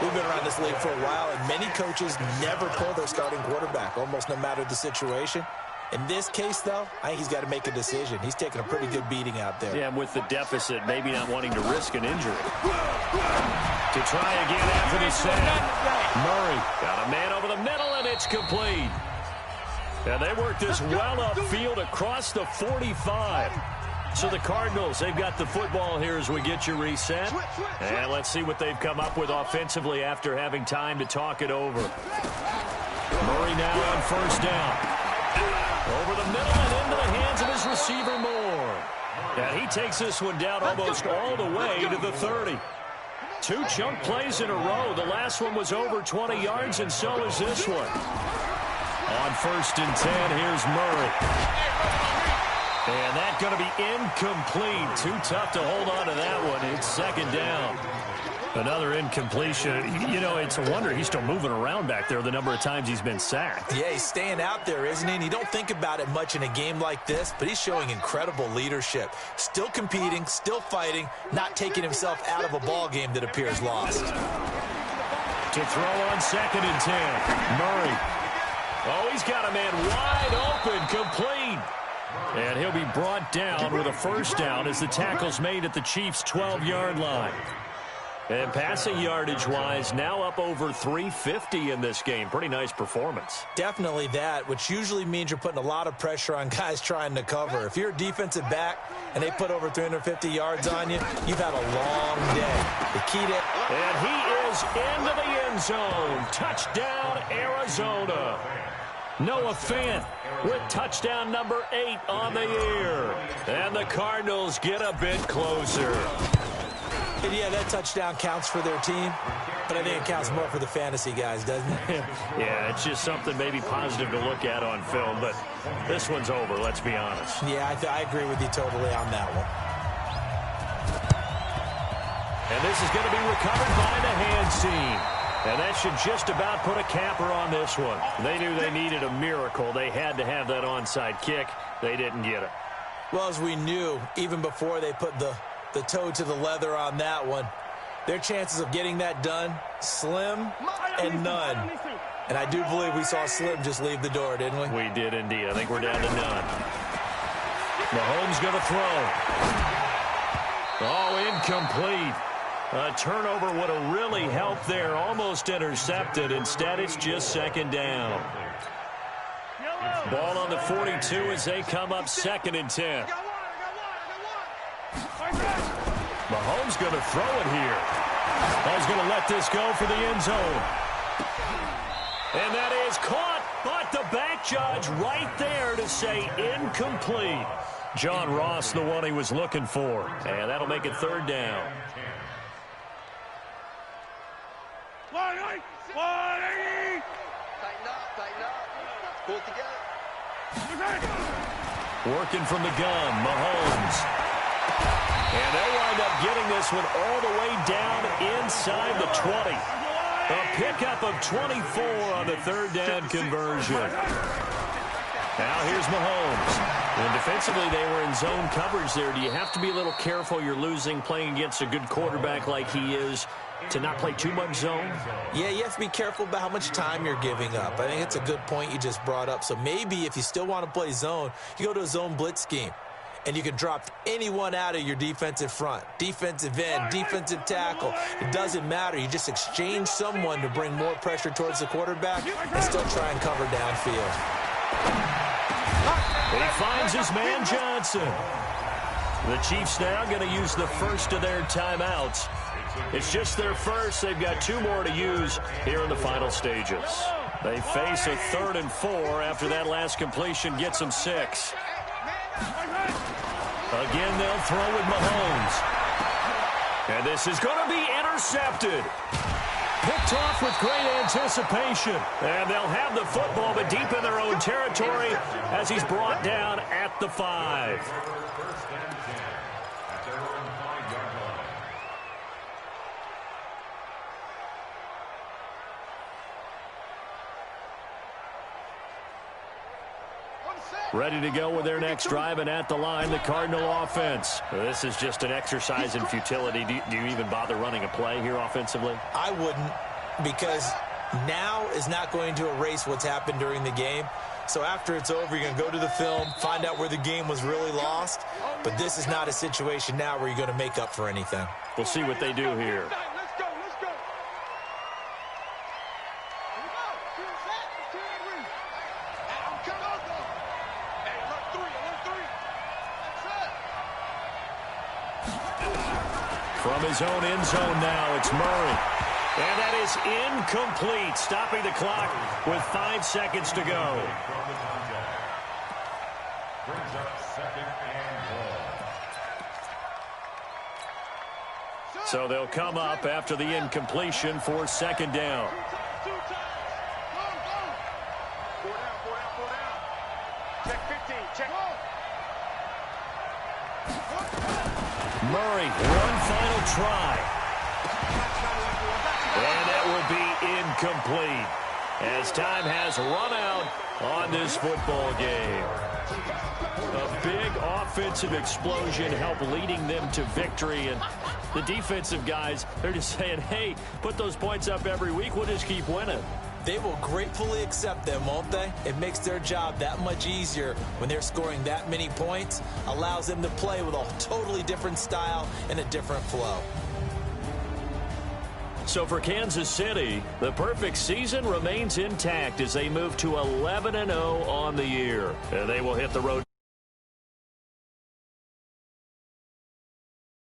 Speaker 3: We've been around this league for a while, and many coaches never pull their starting quarterback, almost no matter the situation. In this case, though, I think he's got to make a decision. He's taking a pretty good beating out there.
Speaker 1: Yeah, and with the deficit, maybe not wanting to risk an injury. To try again after the sack. Murray got a man over the middle, and it's complete. And they work this well upfield across the 45. So the Cardinals, they've got the football here as we get you reset. And let's see what they've come up with offensively after having time to talk it over. Murray now on first down. Over the middle and into the hands of his receiver, Moore. And he takes this one down almost all the way to the 30. 2 chunk plays in a row. The last one was over 20 yards, and so is this one. On 1st and 10, here's Murray. And that's going to be incomplete. Too tough to hold on to that one. It's 2nd down. Another incompletion. You know, it's a wonder he's still moving around back there the number of times he's been sacked.
Speaker 3: Yeah, he's staying out there, isn't he? And you don't think about it much in a game like this, but he's showing incredible leadership. Still competing, still fighting, not taking himself out of a ball game that appears lost.
Speaker 1: To throw on 2nd and 10. Murray. Oh, he's got a man wide open, complete. And he'll be brought down with a first down as the tackle's made at the Chiefs' 12-yard line. And passing yardage-wise, now up over 350 in this game. Pretty nice performance.
Speaker 3: Definitely that, which usually means you're putting a lot of pressure on guys trying to cover. If you're a defensive back and they put over 350 yards on you, you've had a long day. The key to...
Speaker 1: And he is into the end zone. Touchdown, Arizona. Noah Fant with touchdown number 8 on the year. And the Cardinals get a bit closer.
Speaker 3: And yeah, that touchdown counts for their team, but I think it counts more for the fantasy guys, doesn't it?
Speaker 1: Yeah, it's just something maybe positive to look at on film, but this one's over, let's be honest.
Speaker 3: Yeah, I agree with you totally on that one.
Speaker 1: And this is going to be recovered by the hands team. And that should just about put a capper on this one. They knew they needed a miracle. They had to have that onside kick. They didn't get it.
Speaker 3: Well, as we knew, even before they put the toe to the leather on that one, their chances of getting that done, slim and none. And I do believe we saw Slim just leave the door, didn't we?
Speaker 1: We did indeed. I think we're down to none. Mahomes going to throw. Oh, incomplete. A turnover would have really helped there. Almost intercepted. Instead, it's just 2nd down. Ball on the 42 as they come up 2nd and 10. Mahomes going to throw it here. He's going to let this go for the end zone. And that is caught, but the back judge right there to say incomplete. John Ross, the one he was looking for. And that'll make it 3rd down.
Speaker 4: Tighten up. Pull it together.
Speaker 1: Working from the gun, Mahomes. And they'll wind up getting this one all the way down inside the 20. A pickup of 24 on the third down conversion. Now here's Mahomes. And defensively, they were in zone coverage there. Do you have to be a little careful you're losing playing against a good quarterback like he is to not play too much zone?
Speaker 3: Yeah, you have to be careful about how much time you're giving up. I think it's a good point you just brought up. So maybe if you still want to play zone, you go to a zone blitz scheme. And you can drop anyone out of your defensive front, defensive end, defensive tackle. It doesn't matter. You just exchange someone to bring more pressure towards the quarterback and still try and cover downfield.
Speaker 1: And he finds his man Johnson. The Chiefs now going to use the first of their timeouts. It's just their first. They've got 2 more to use here in the final stages. They face a 3rd and 4 after that last completion gets them 6. Again, they'll throw with Mahomes. And this is going to be intercepted. Picked off with great anticipation. And they'll have the football, but deep in their own territory as he's brought down at the 5. Ready to go with their next drive, and at the line, the Cardinal offense. This is just an exercise in futility. Do you even bother running a play here offensively?
Speaker 3: I wouldn't, because now is not going to erase what's happened during the game. So after it's over, you're going to go to the film, find out where the game was really lost. But this is not a situation now where you're going to make up for anything.
Speaker 1: We'll see what they do here. From his own end zone now, it's Murray. And that is incomplete, stopping the clock with 5 seconds to go.
Speaker 2: Brings up 2nd and 1.
Speaker 1: So they'll come up after the incompletion for 2nd down.
Speaker 4: Check 15, check.
Speaker 1: Murray, one final try. And that will be incomplete as time has run out on this football game. A big offensive explosion helped leading them to victory. And the defensive guys, they're just saying, hey, put those points up every week. We'll just keep winning.
Speaker 3: They will gratefully accept them, won't they? It makes their job that much easier when they're scoring that many points. Allows them to play with a totally different style and a different flow.
Speaker 1: So for Kansas City, the perfect season remains intact as they move to 11-0 on the year. And they will hit the road.